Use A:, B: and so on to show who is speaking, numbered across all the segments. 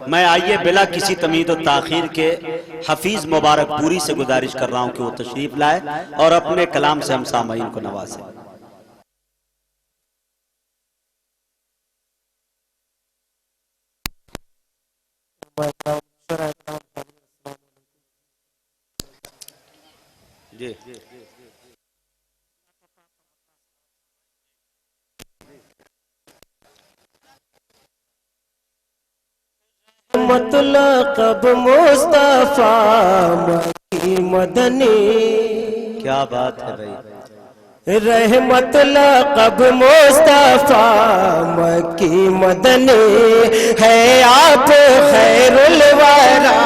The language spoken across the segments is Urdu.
A: میں آئیے بلا کسی تمہید و تاخیر کے حفیظ مبارک پوری سے گزارش کر رہا ہوں کہ وہ تشریف لائے اور اپنے کلام سے ہم سامعین کو نوازیں۔ جی
B: مطلق مصطفیٰ مکی مدنی،
A: کیا بات ہے بھائی،
B: رحمت لقب مصطفیٰ مکی مدنی ہے آپ خیر الورا،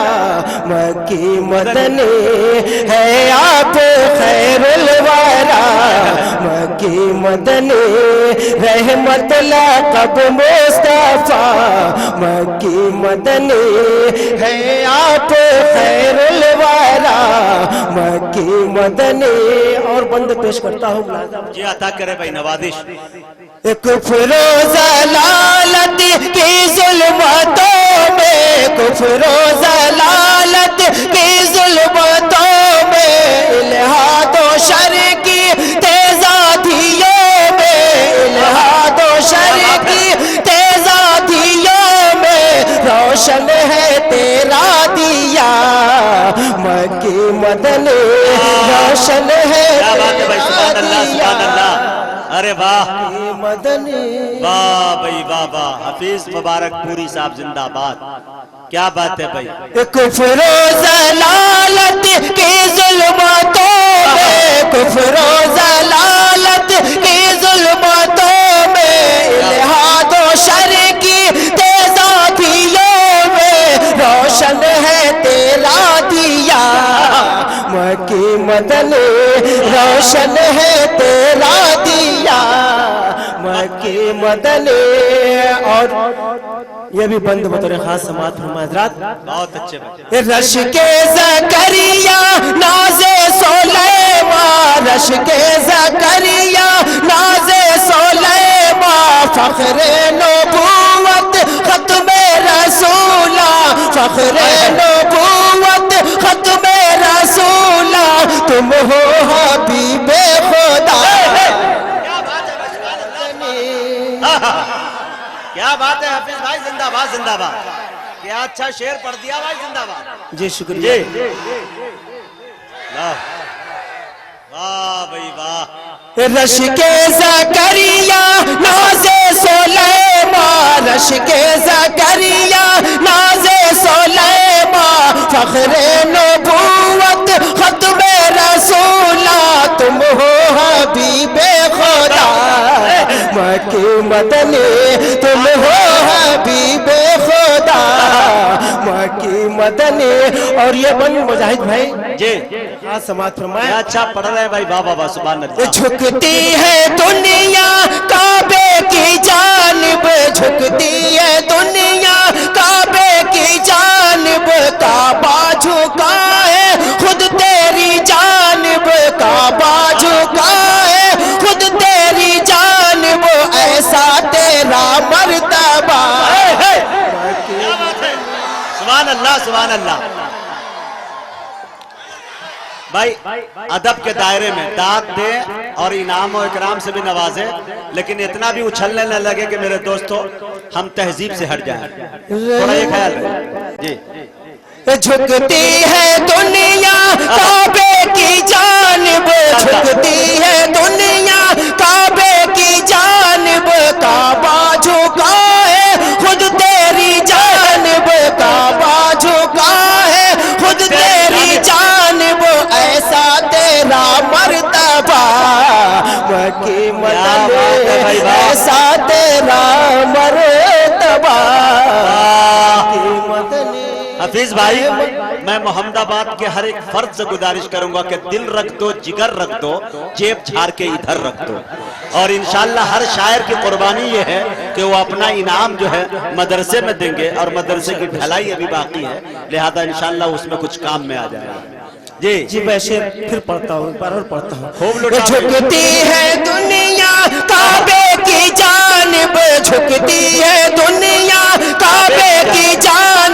B: مکی مدنی ہے آپ خیر الورا، مکی مدنی رحمت لقب مصطفیٰ مکی مدنی ہے آپ خیر الورا، مکی مدنی۔ اور بند پیش کرتا ہوں
A: جی عطا کرے بھائی نوازش۔
B: کفر و ضلالت کی ظلمتوں میں، کفر و ضلالت کی ظلمتوں میں، الہاد و شر کی تیزادیوں میں، الہاد و شر کی تیزادیوں میں، روشن ہے تیرا دیا مکی مدنی، روشن ہے
A: سبحان اللہ سبحان اللہ، ارے واہ
B: مدنی،
A: واہ بھائی واہ واہ، حفیظ مبارک پوری صاحب زندہ باد، کیا بات ہے بھائی۔
B: کفر و ضلالت کی ظلمتوں میں، کفر و ضلالت کی ظلمتوں میں، الہاد و شر کی تیزادیوں میں، روشن ہے تیرا دیا مکی مدنی، روشن ہے تیرا دیا مکی مدنی۔ اور یہ بھی بند بطور خاص سماعت فرما حضرات۔
A: بہت اچھے بھائی۔
B: رشک زکریا ناز سلیمان، رشک زکریا ناز سلیمان، فخر نبوت ختم رسولہ، فخر نبوت ختم رسولہ، تم ہو حبیب خدا۔
A: کیا بات ہے حفیظ بھائی، زندہ باد زندہ باد، کیا اچھا شعر پڑھ دیا بھائی، زندہ باد۔
B: جی شکریہ۔
A: واہ بھائی واہ،
B: رشک زکریا ناز سلیمان، رشک زکریا ناز سلیمان، فخر نبوت ختم رسولہ، تم ہو حبیب خدا مکی مدنی، تم ہو حبیب خدا مکی مدنی۔ اور یہ بن مجاہد بھائی
A: جی
B: خاص سماعت فرمائے۔
A: اچھا پڑھ رہے ہیں بھائی، واہ واہ واہ سبحان اللہ۔
B: جھکتی ہے دنیا کعبے کی جانب، جھکتی ہے دنیا کعبے کی جانب، کعبہ جھکا ہے خود تیری جانب، کعبہ جھکا ہے خود تیری جانب، ایسا تیرا مرتبہ۔
A: سبحان اللہ سبحان اللہ۔ بھائی ادب کے دائرے میں داد دے اور انعام و اکرام سے بھی نوازے، لیکن اتنا بھی اچھلنے نہ لگے کہ میرے دوستو ہم تہذیب سے ہٹ جائیں، تھوڑا یہ خیال ہے جی۔
B: جھکتی ہے دنیا کعبے کی جانب، جھکتی ہے دنیا کعبے کی جانب، کعبہ جھکا ہے خود تیری جانب، کعبہ جھکا ہے خود تیری جانب، ایسا تیرا مرتبہ مکی مدنی، ایسا تیرا مرتبہ مکی مدنی۔
A: حفیظ بھائی میں محمد آباد کے ہر ایک فرد سے گزارش کروں گا کہ دل رکھ دو، جگر رکھ دو، جیب جھاڑ کے ادھر رکھ دو، اور انشاءاللہ ہر شاعر کی قربانی یہ ہے کہ وہ اپنا انعام جو ہے مدرسے میں دیں گے، اور مدرسے کی ڈھلائی ابھی باقی ہے، لہذا انشاءاللہ اس میں کچھ کام میں آ جائے گا۔
B: جی میں شعر پھر پڑھتا ہوں، ایک بار اور پڑھتا ہوں۔
A: خوب لٹا۔
B: جھکتی ہے دنیا کعبے کی جانب، جھکتی ہے دنیا کعبے کی جانب،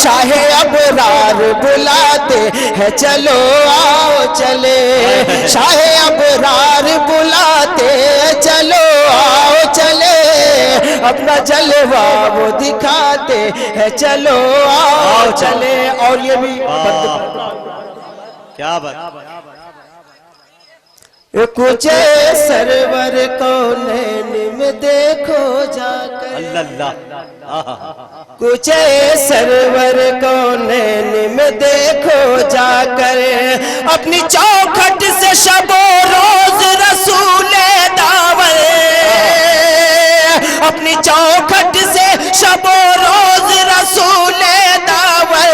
B: شاہ ابرار بلاتے ہیں چلو آؤ چلے شاہ ابرار بلاتے ہیں چلو آؤ چلے اپنا جلوہ وہ دکھاتے ہیں چلو آؤ چلے اور یہ بھی
A: کیا بات
B: کچھ سرور کونین میں دیکھو جا کر
A: اللہ اللہ
B: کچھ سرور کونین میں دیکھو جا کر اپنی چوکھٹ سے شب و روز رسول داور اپنی چوکھٹ سے شب و روز رسول داور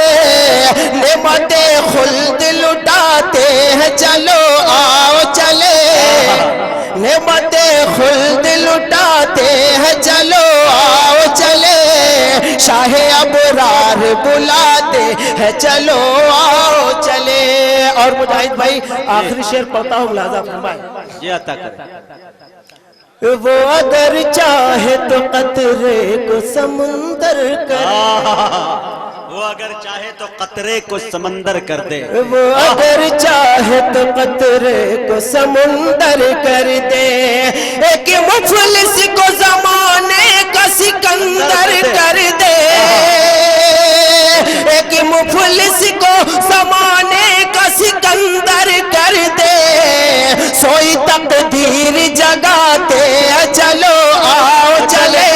B: نعمت خلد لٹاتے ہیں چلو آؤ چلے نعمت خلد لٹاتے ہیں چلو آؤ چلے شاہ ابرار بلاتے ہیں چلو آؤ چلے اور مجاہد بھائی آخری شعر پڑھتا ہوں ملاحظہ فرمائیں
A: یہ عطا کرے
B: وہ اگر چاہے تو قطرے کو سمندر کر
A: وہ اگر چاہے تو قطرے کو سمندر کر دے
B: وہ اگر چاہے تو قطرے کو سمندر کر دے ایک مفلس کو زمانے کا سکندر کر دے ایک مفلس کو زمانے کا سکندر کر دے سوئی تقدیر جگاتے چلو آؤ چلے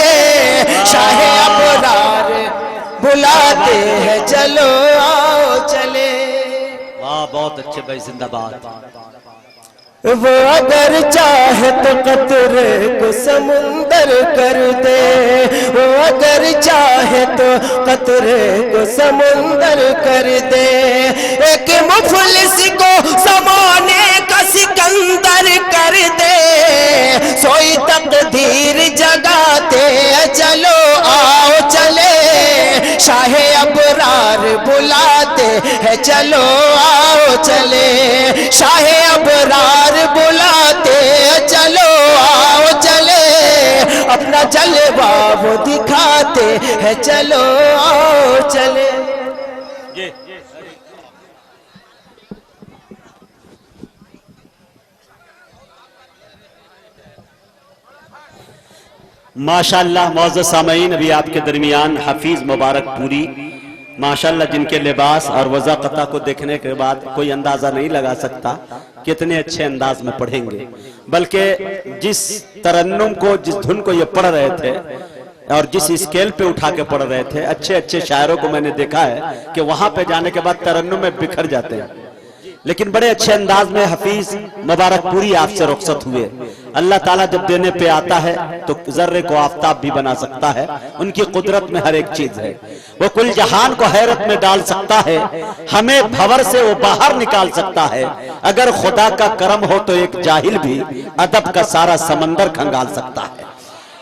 B: شاہ ابرار بلاتے ہیں چلو آؤ چلے
A: واہ بہت اچھے بھائی زندہ باد
B: وہ اگر چاہے تو قطرے کو سمندر کر دے وہ اگر چاہے تو قطرے کو سمندر کر دے ایک مفلس کو زمانے کا سکندر کر دے سوئی تقدیر جگاتے چلو آؤ چلے شاہ ابرار بلاتے ہیں چلو آؤ چلے شاہ ابرار بلاتے چلو آؤ چلے اپنا جلوہ وہ دکھاتے ہیں چلو آؤ چلے
A: ماشاءاللہ معزز سامعین ابھی آپ کے درمیان حفیظ مبارک پوری ماشاءاللہ جن کے لباس اور وضاقتہ کو دیکھنے کے بعد کوئی اندازہ نہیں لگا سکتا کتنے اچھے انداز میں پڑھیں گے بلکہ جس ترنم کو جس دھن کو یہ پڑھ رہے تھے اور جس اسکیل پہ اٹھا کے پڑھ رہے تھے اچھے اچھے شاعروں کو میں نے دیکھا ہے کہ وہاں پہ جانے کے بعد ترنم میں بکھر جاتے ہیں لیکن بڑے اچھے انداز میں حفیظ مبارک پوری آپ سے رخصت ہوئے اللہ تعالیٰ جب دینے پہ آتا ہے تو ذرے کو آفتاب بھی بنا سکتا ہے ان کی قدرت میں ہر ایک چیز ہے وہ کل جہان کو حیرت میں ڈال سکتا ہے ہمیں بھور سے وہ باہر نکال سکتا ہے اگر خدا کا کرم ہو تو ایک جاہل بھی ادب کا سارا سمندر کھنگال سکتا ہے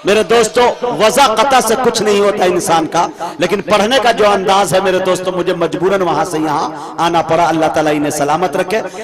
A: میرے دوستو وضع قطع سے کچھ نہیں ہوتا انسان کا لیکن پڑھنے کا جو انداز ہے میرے دوستو مجھے مجبوراً وہاں سے یہاں آنا پڑا اللہ تعالیٰ انہیں سلامت رکھے